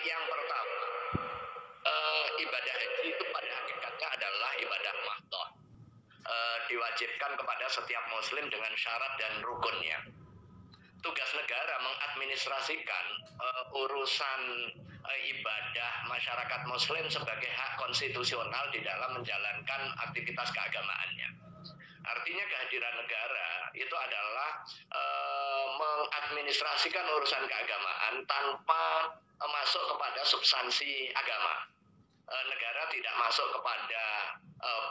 Yang pertama, ibadah haji itu pada hakikatnya adalah ibadah mahdoh. Diwajibkan kepada setiap muslim dengan syarat dan rukunnya. Tugas negara mengadministrasikan urusan ibadah masyarakat muslim sebagai hak konstitusional di dalam menjalankan aktivitas keagamaannya. Artinya kehadiran negara itu adalah mengadministrasikan urusan keagamaan tanpa masuk kepada substansi agama. Negara tidak masuk kepada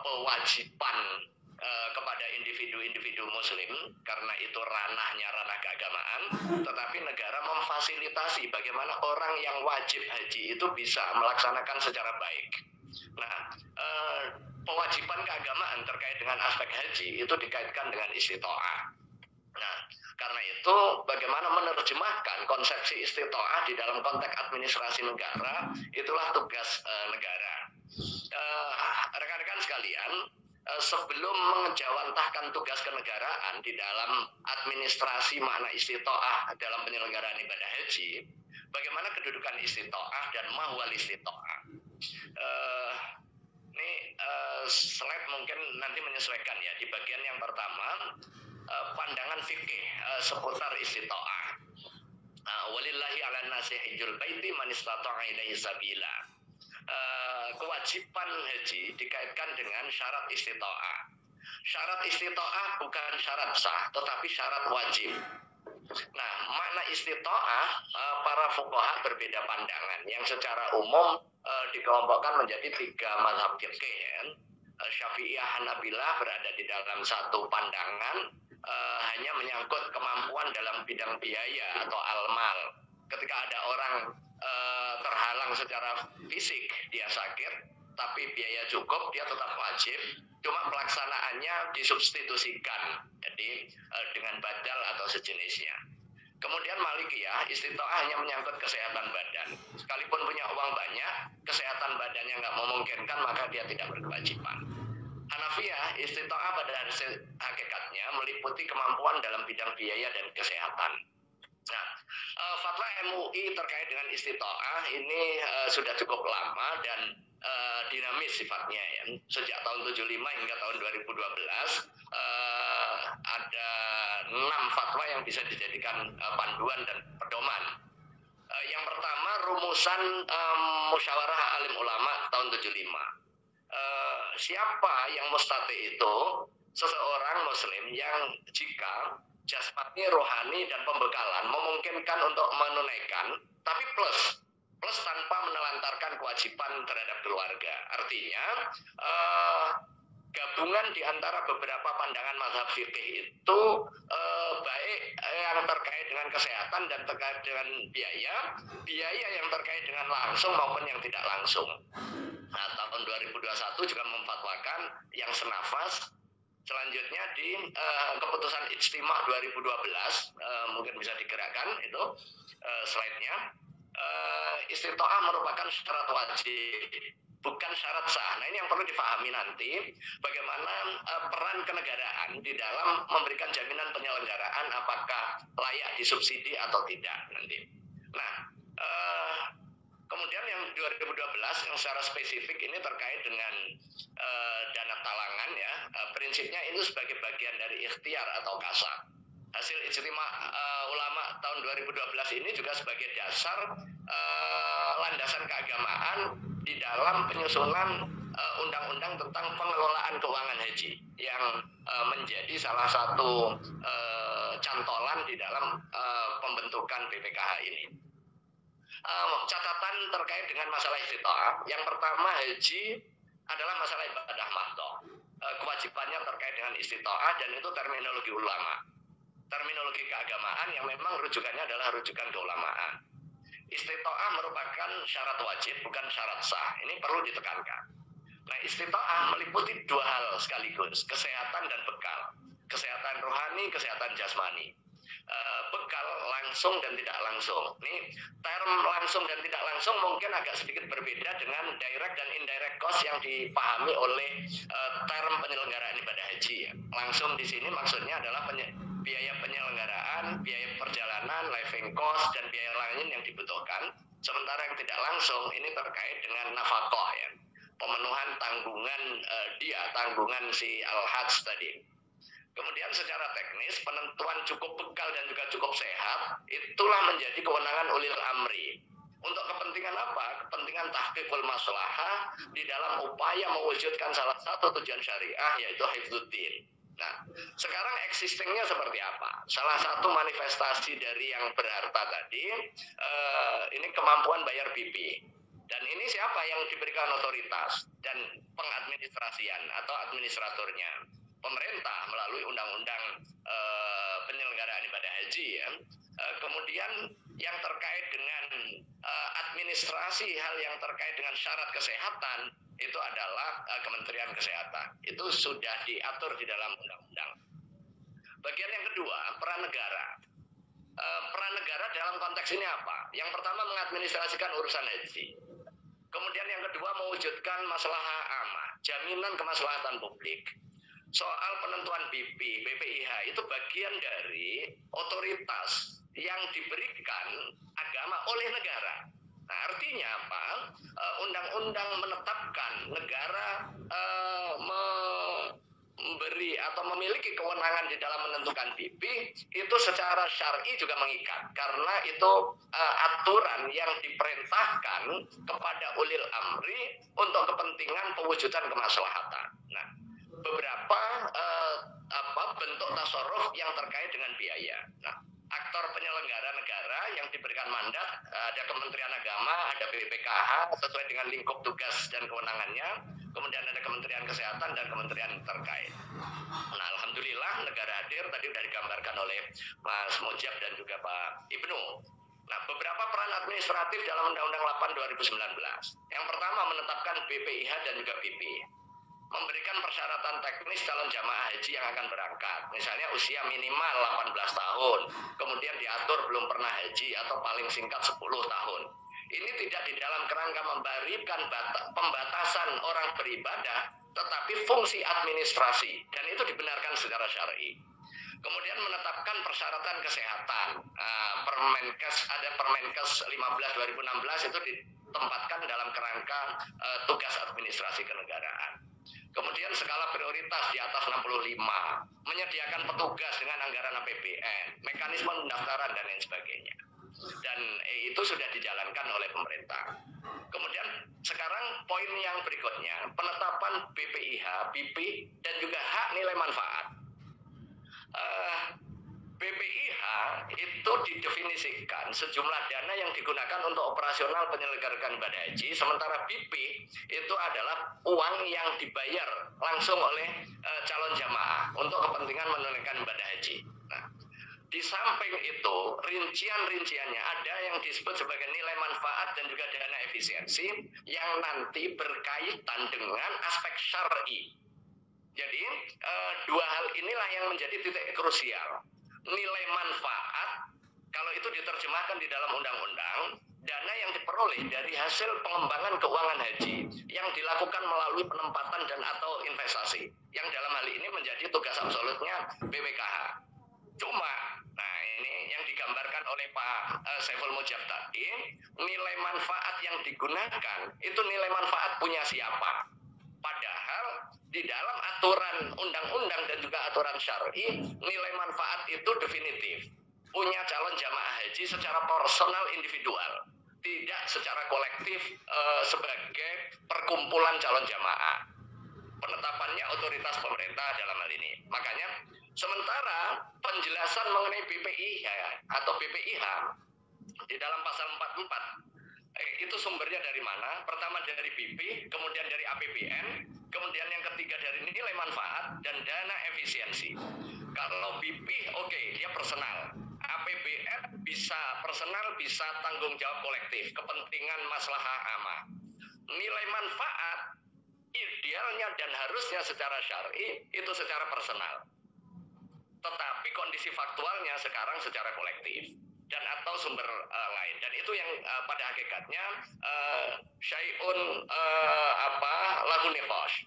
pewajiban kepada individu-individu muslim karena itu ranah keagamaan, tetapi negara memfasilitasi bagaimana orang yang wajib haji itu bisa melaksanakan secara baik. Nah, pewajiban keagamaan terkait dengan aspek haji itu dikaitkan dengan istitoah. Nah, karena itu bagaimana menerjemahkan konsepsi istitoah di dalam konteks administrasi negara, itulah tugas negara. Rekan-rekan sekalian, sebelum mengejawantahkan tugas kenegaraan di dalam administrasi makna istitoah dalam penyelenggaraan ibadah haji, bagaimana kedudukan istitoah dan mahwal istitoah. Ini slide mungkin nanti menyesuaikan ya. Di bagian yang pertama, pandangan fikih seputar istitoah. Walillahi ala nasi hijjul baiti man istata'a ilaihi sabila. Kewajiban haji dikaitkan dengan syarat istitoah. Syarat istitoah bukan syarat sah, tetapi syarat wajib. Nah, makna istitoah para fuqaha berbeda pandangan. Yang secara umum dikelompokkan menjadi 3 mazhab fikih. Syafi'iyah, Hanabilah berada di dalam satu pandangan, hanya menyangkut kemampuan dalam bidang biaya atau almal. Ketika ada orang terhalang secara fisik, dia sakit, tapi biaya cukup, dia tetap wajib, cuma pelaksanaannya disubstitusikan, jadi dengan badal atau sejenisnya. Kemudian Malikiyah, istitoah hanya menyangkut kesehatan badan. Sekalipun punya uang banyak, kesehatan badannya nggak memungkinkan, maka dia tidak berkewajiban. Hanafiyah, istitoah pada hakikatnya meliputi kemampuan dalam bidang biaya dan kesehatan. Nah, fatwa MUI terkait dengan istitoah ini sudah cukup lama dan dinamis sifatnya ya. Sejak tahun 75 hingga tahun 2012 ada 6 fatwa yang bisa dijadikan panduan dan pedoman. Yang pertama, rumusan musyawarah alim ulama tahun 75. Siapa yang mustati itu? Seseorang muslim yang jika jasmani, rohani, dan pembekalan memungkinkan untuk menunaikan, tapi plus tanpa menelantarkan kewajiban terhadap keluarga. Artinya gabungan di antara beberapa pandangan mazhab fikih itu baik yang terkait dengan kesehatan dan terkait dengan biaya yang terkait dengan langsung maupun yang tidak langsung. Nah, tahun 2021 juga memfatwakan yang senafas. Selanjutnya di keputusan Ijtima 2012 mungkin bisa digerakkan itu slide-nya. Istitoah merupakan syarat wajib, bukan syarat sah. Nah, ini yang perlu dipahami nanti, bagaimana peran kenegaraan di dalam memberikan jaminan penyelenggaraan apakah layak disubsidi atau tidak nanti. Nah, kemudian yang 2012 yang secara spesifik ini terkait dengan dana talangan ya, prinsipnya itu sebagai bagian dari ikhtiar atau kasar. Hasil ijtima ulama tahun 2012 ini juga sebagai dasar landasan keagamaan di dalam penyusunan undang-undang tentang pengelolaan keuangan haji yang menjadi salah satu cantolan di dalam pembentukan BPKH ini. Catatan terkait dengan masalah istitoah. Yang pertama, haji adalah masalah ibadah mahdoh. Kewajibannya terkait dengan istitoah dan itu terminologi ulama. Terminologi keagamaan yang memang rujukannya adalah rujukan keulamaan. Istitoah merupakan syarat wajib, bukan syarat sah. Ini perlu ditekankan. Nah, istitoah meliputi 2 hal sekaligus, kesehatan dan bekal. Kesehatan rohani, kesehatan jasmani. Bekal langsung dan tidak langsung. Ini term langsung dan tidak langsung mungkin agak sedikit berbeda dengan direct dan indirect cost yang dipahami oleh term penyelenggaraan ibadah haji ya. Langsung di sini maksudnya adalah biaya penyelenggaraan, biaya perjalanan, living cost dan biaya lain yang dibutuhkan. Sementara yang tidak langsung ini terkait dengan nafkah ya, pemenuhan tanggungan tanggungan si Al-Hajj tadi. Kemudian secara teknis penentuan cukup bekal dan juga cukup sehat itulah menjadi kewenangan ulil amri. Untuk kepentingan apa? Kepentingan tahqiqul maslahah di dalam upaya mewujudkan salah satu tujuan syariah yaitu hifdzuddin. Nah, sekarang existingnya seperti apa? Salah satu manifestasi dari yang berharta tadi, ini kemampuan bayar BP. Dan ini siapa yang diberikan otoritas dan pengadministrasian atau administratornya? Pemerintah melalui undang-undang penyelenggaraan ibadah haji ya. Kemudian yang terkait dengan administrasi hal yang terkait dengan syarat kesehatan itu adalah Kementerian Kesehatan. Itu sudah diatur di dalam undang-undang. Bagian yang kedua, peran negara. Peran negara dalam konteks ini apa? Yang pertama mengadministrasikan urusan haji. Kemudian yang kedua mewujudkan maslahah amah, jaminan kemaslahatan publik. Soal penentuan BPIH itu bagian dari otoritas yang diberikan agama oleh negara. Nah, artinya apa? Undang-undang menetapkan negara memberi atau memiliki kewenangan di dalam menentukan BP itu secara syar'i juga mengikat karena itu aturan yang diperintahkan kepada ulil amri untuk kepentingan pewujudan kemaslahatan. Nah, beberapa bentuk tasarruf yang terkait dengan biaya. Nah, aktor penyelenggara negara yang diberikan mandat ada Kementerian Agama, ada BPKH sesuai dengan lingkup tugas dan kewenangannya, kemudian ada Kementerian Kesehatan dan kementerian terkait. Nah, alhamdulillah negara hadir tadi sudah digambarkan oleh Mas Mujab dan juga Pak Ibnu. Nah, beberapa peran administratif dalam Undang-Undang 8 2019. Yang pertama menetapkan BPIH dan juga BP. Memberikan persyaratan teknis calon jamaah haji yang akan berangkat. Misalnya usia minimal 18 tahun, kemudian diatur belum pernah haji atau paling singkat 10 tahun. Ini tidak di dalam kerangka memberikan pembatasan orang beribadah, tetapi fungsi administrasi, dan itu dibenarkan secara syar'i. Kemudian menetapkan persyaratan kesehatan. Ada Permenkes 15 2016 itu ditempatkan dalam kerangka tugas administrasi kenegaraan. Kemudian skala prioritas di atas 65, menyediakan petugas dengan anggaran APBN, mekanisme pendaftaran dan lain sebagainya. Dan itu sudah dijalankan oleh pemerintah. Kemudian sekarang poin yang berikutnya, penetapan BPIH, BP dan juga hak nilai manfaat. BPIH itu didefinisikan sejumlah dana yang digunakan untuk operasional penyelenggaraan ibadah haji, sementara BP itu adalah uang yang dibayar langsung oleh calon jamaah untuk kepentingan menunaikan ibadah haji. Nah, di samping itu rincian-rinciannya ada yang disebut sebagai nilai manfaat dan juga dana efisiensi yang nanti berkaitan dengan aspek syar'i. Jadi dua hal inilah yang menjadi titik krusial. Nilai manfaat, kalau itu diterjemahkan di dalam undang-undang, dana yang diperoleh dari hasil pengembangan keuangan haji yang dilakukan melalui penempatan dan atau investasi, yang dalam hal ini menjadi tugas absolutnya BPKH. Cuma, nah ini yang digambarkan oleh Pak Saiful Mujab tadi, nilai manfaat yang digunakan, itu nilai manfaat punya siapa? Padahal di dalam aturan undang-undang dan juga aturan syar'i, nilai manfaat itu definitif. Punya calon jamaah haji secara personal individual, tidak secara kolektif sebagai perkumpulan calon jamaah. Penetapannya otoritas pemerintah dalam hal ini. Makanya sementara penjelasan mengenai BPIH atau BPIH di dalam pasal 44 itu sumbernya dari mana? Pertama dari BP, kemudian dari APBN, kemudian yang ketiga dari nilai manfaat dan dana efisiensi. Kalau BP, oke, dia personal. APBN bisa personal, bisa tanggung jawab kolektif, kepentingan maslahah amah. Nilai manfaat idealnya dan harusnya secara syar'i itu secara personal. Tetapi kondisi faktualnya sekarang secara kolektif dan atau sumber lain, dan itu yang pada hakikatnya syai'un lahu niqash.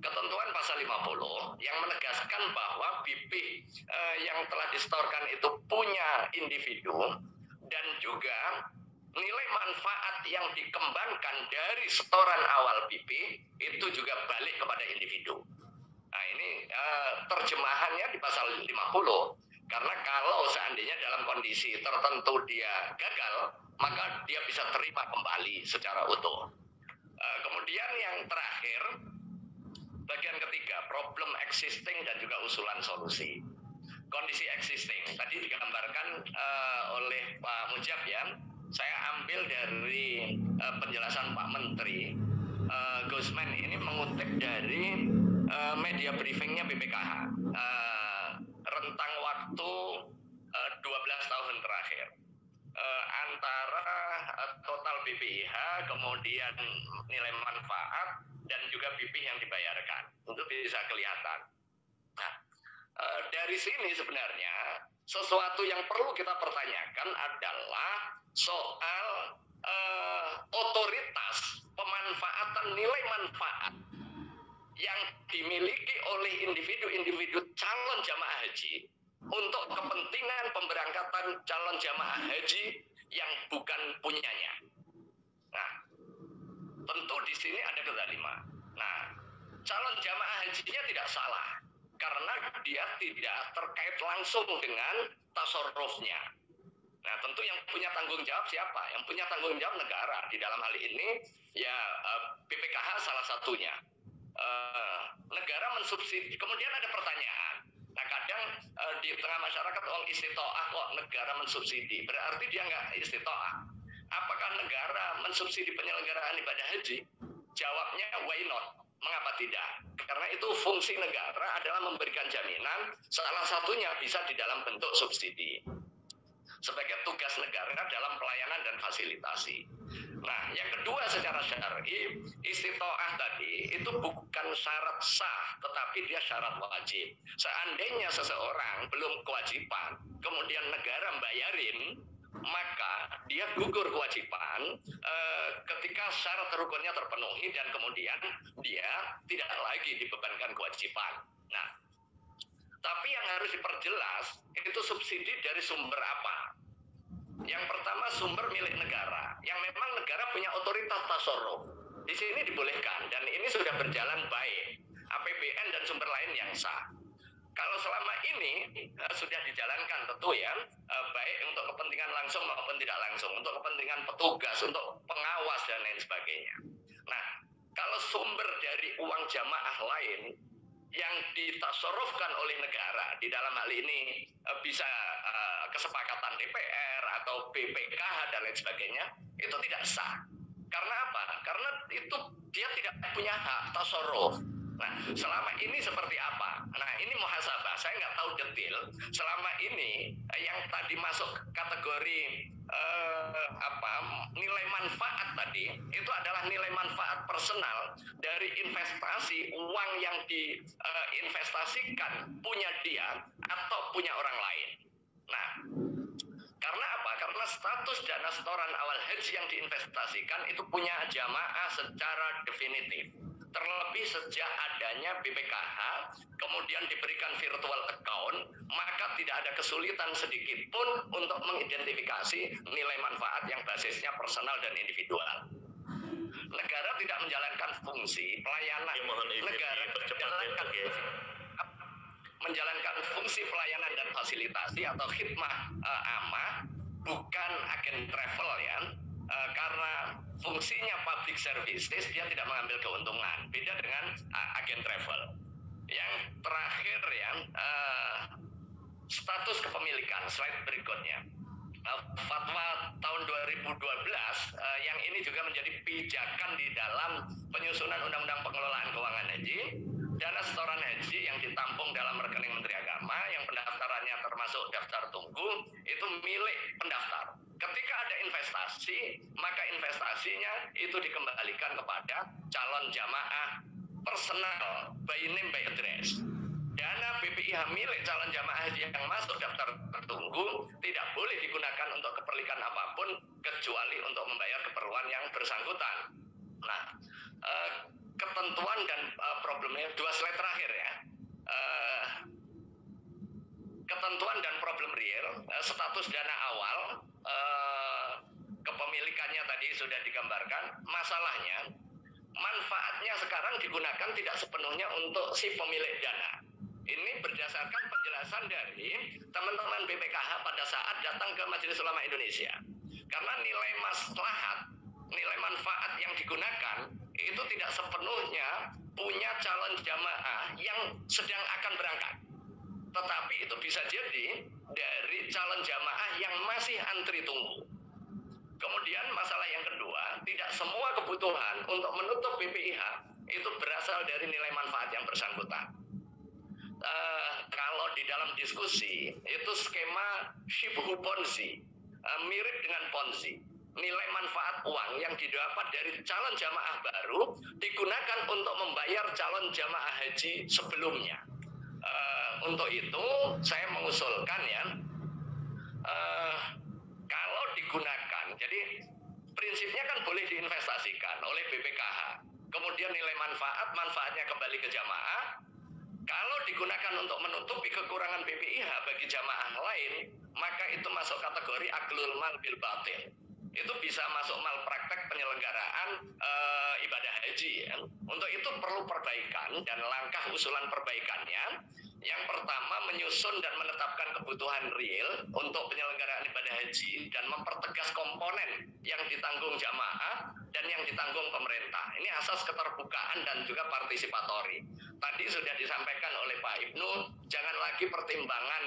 Ketentuan pasal 50 yang menegaskan bahwa BP yang telah disetorkan itu punya individu dan juga nilai manfaat yang dikembangkan dari setoran awal BP itu juga balik kepada individu. Nah ini terjemahannya di pasal 50. Karena kalau seandainya dalam kondisi tertentu dia gagal, maka dia bisa terima kembali secara utuh. Kemudian yang terakhir, bagian ketiga, problem existing dan juga usulan solusi. Kondisi existing tadi digambarkan oleh Pak Mujab ya. Saya ambil dari penjelasan Pak Menteri. Gusman ini mengutip dari media briefingnya BPKH. Rentang waktu 12 tahun terakhir. Antara total BPIH, kemudian nilai manfaat, dan juga BP yang dibayarkan. Itu bisa kelihatan. Nah, dari sini sebenarnya sesuatu yang perlu kita pertanyakan adalah soal otoritas pemanfaatan nilai manfaat yang dimiliki oleh individu-individu calon jamaah haji untuk kepentingan pemberangkatan calon jamaah haji yang bukan punyanya. Nah, tentu di sini ada kezaliman. Nah, calon jamaah hajinya tidak salah karena dia tidak terkait langsung dengan tasarrufnya. Nah, tentu yang punya tanggung jawab siapa? Yang punya tanggung jawab negara. Di dalam hal ini ya BPKH salah satunya. Negara mensubsidi. Kemudian ada pertanyaan. Nah, kadang di tengah masyarakat orang istitoah kok negara mensubsidi. Berarti dia nggak istitoah. Apakah negara mensubsidi penyelenggaraan ibadah haji? Jawabnya why not? Mengapa tidak? Karena itu fungsi negara adalah memberikan jaminan, salah satunya bisa di dalam bentuk subsidi. Sebagai tugas negara dalam pelayanan dan fasilitasi. Nah, yang kedua secara syar'i, istitoah tadi itu bukan syarat sah, tetapi dia syarat wajib. Seandainya seseorang belum kewajiban, kemudian negara bayarin, maka dia gugur kewajiban ketika syarat rukunnya terpenuhi dan kemudian dia tidak lagi dibebankan kewajiban. Nah, tapi yang harus diperjelas itu subsidi dari sumber apa? Yang pertama sumber milik negara, yang memang negara punya otoritas tasarruf. Di sini dibolehkan dan ini sudah berjalan baik. APBN dan sumber lain yang sah. Kalau selama ini sudah dijalankan tentu ya, baik untuk kepentingan langsung maupun tidak langsung, untuk kepentingan petugas, untuk pengawas dan lain sebagainya. Nah, kalau sumber dari uang jamaah lain yang ditasarrufkan oleh negara, di dalam hal ini bisa kesepakatan DPR atau BPKH dan lain sebagainya, itu tidak sah. Karena apa? Karena itu dia tidak punya hak tasarruf. Nah, selama ini seperti apa? Nah, ini muhasabah. Saya nggak tahu detail. Selama ini yang tadi masuk kategori nilai manfaat tadi itu adalah nilai manfaat personal dari investasi uang yang diinvestasikan punya dia atau punya orang lain. Nah, karena apa? Karena status dana setoran awal haji yang diinvestasikan itu punya jamaah secara definitif. Terlebih sejak adanya BPKH, kemudian diberikan virtual account, maka tidak ada kesulitan sedikit pun untuk mengidentifikasi nilai manfaat yang basisnya personal dan individual. Negara tidak menjalankan fungsi pelayanan. Negara menjalankan fungsi pelayanan dan fasilitasi atau khidmah amah, bukan agen travel ya. Karena fungsinya public services, dia tidak mengambil keuntungan. Beda dengan agen travel. Yang terakhir ya, status kepemilikan, slide berikutnya. Fatwa tahun 2012 yang ini juga menjadi pijakan di dalam penyusunan Undang-Undang Pengelolaan Keuangan Haji. Dana setoran haji yang ditampung dalam rekening Menteri Agama yang pendaftarannya termasuk daftar tunggu itu milik pendaftar. Ketika ada investasi, maka investasinya itu dikembalikan kepada calon jamaah personal by name by address. Dana BPIH milik calon jamaah haji yang masuk daftar tertunggu tidak boleh digunakan untuk keperluan apapun kecuali untuk membayar keperluan yang bersangkutan. Nah, ketentuan dan problemnya, dua slide terakhir ya. Ketentuan dan problem real, status dana awal, kepemilikannya tadi sudah digambarkan. Masalahnya, manfaatnya sekarang digunakan tidak sepenuhnya untuk si pemilik dana. Ini berdasarkan penjelasan dari teman-teman BPKH pada saat datang ke Majelis Ulama Indonesia. Karena nilai maslahat, nilai manfaat yang digunakan itu tidak sepenuhnya punya calon jamaah yang sedang akan berangkat. Tetapi itu bisa jadi dari calon jamaah yang masih antri tunggu. Kemudian masalah yang kedua, tidak semua kebutuhan untuk menutup BPIH itu berasal dari nilai manfaat yang bersangkutan. Kalau di dalam diskusi itu skema shibhu ponzi, mirip dengan ponzi. Nilai manfaat uang yang didapat dari calon jamaah baru digunakan untuk membayar calon jamaah haji sebelumnya. Untuk itu saya mengusulkan ya, kalau digunakan, jadi prinsipnya kan boleh diinvestasikan oleh BPKH. Kemudian nilai manfaatnya kembali ke jamaah. Kalau digunakan untuk menutupi kekurangan BPIH bagi jamaah lain, maka itu masuk kategori aklul mal bil batil. Itu bisa masuk malpraktek penyelenggaraan ibadah haji ya. Untuk itu perlu perbaikan, dan langkah usulan perbaikannya yang pertama menyusun dan menetapkan kebutuhan real untuk penyelenggaraan ibadah haji dan mempertegas komponen yang ditanggung jamaah dan yang ditanggung pemerintah. Ini asas keterbukaan dan juga partisipatori. Tadi sudah disampaikan oleh Pak Ibnu, jangan lagi pertimbangan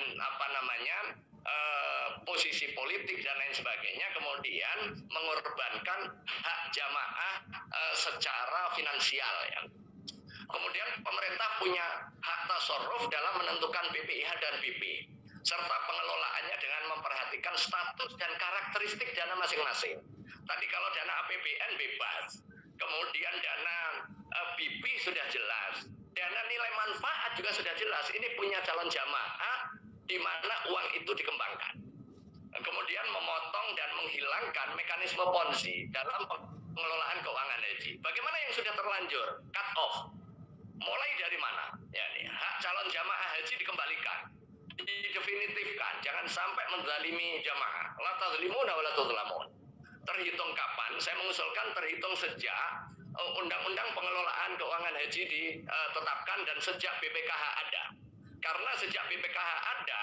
posisi politik dan lain sebagainya kemudian mengorbankan hak jamaah secara finansial ya. Kemudian pemerintah punya hak tasarruf dalam menentukan BPIH dan BP serta pengelolaannya dengan memperhatikan status dan karakteristik dana masing-masing. Tadi kalau dana APBN bebas, kemudian dana BP sudah jelas, dana nilai manfaat juga sudah jelas. Ini punya calon jamaah di mana uang itu dikembangkan. Kemudian memotong dan menghilangkan mekanisme ponzi dalam pengelolaan keuangan haji. Bagaimana yang sudah terlanjur? Cut off. Mulai dari mana? Ya, nih, hak calon jamaah haji dikembalikan, didefinitifkan, jangan sampai menzalimi jamaah. La tazlimuna wa la tuzlamun. Terhitung kapan? Saya mengusulkan terhitung sejak Undang-Undang Pengelolaan Keuangan Haji ditetapkan dan sejak BPKH ada. Karena sejak BPKH ada,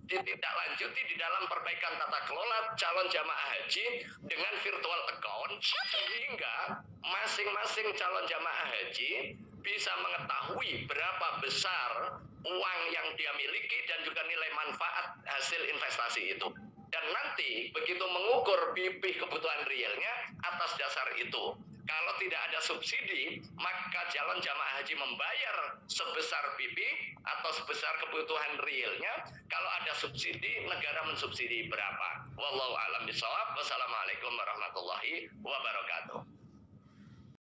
ditindaklanjuti di dalam perbaikan tata kelola calon jamaah haji dengan virtual account, sehingga masing-masing calon jamaah haji bisa mengetahui berapa besar uang yang dia miliki dan juga nilai manfaat hasil investasi itu. Dan nanti begitu mengukur BP kebutuhan realnya atas dasar itu. Kalau tidak ada subsidi, maka calon jamaah haji membayar sebesar BP atau sebesar kebutuhan realnya. Kalau ada subsidi, negara mensubsidi berapa. Wallahu a'lam bishawab. Wassalamualaikum warahmatullahi wabarakatuh.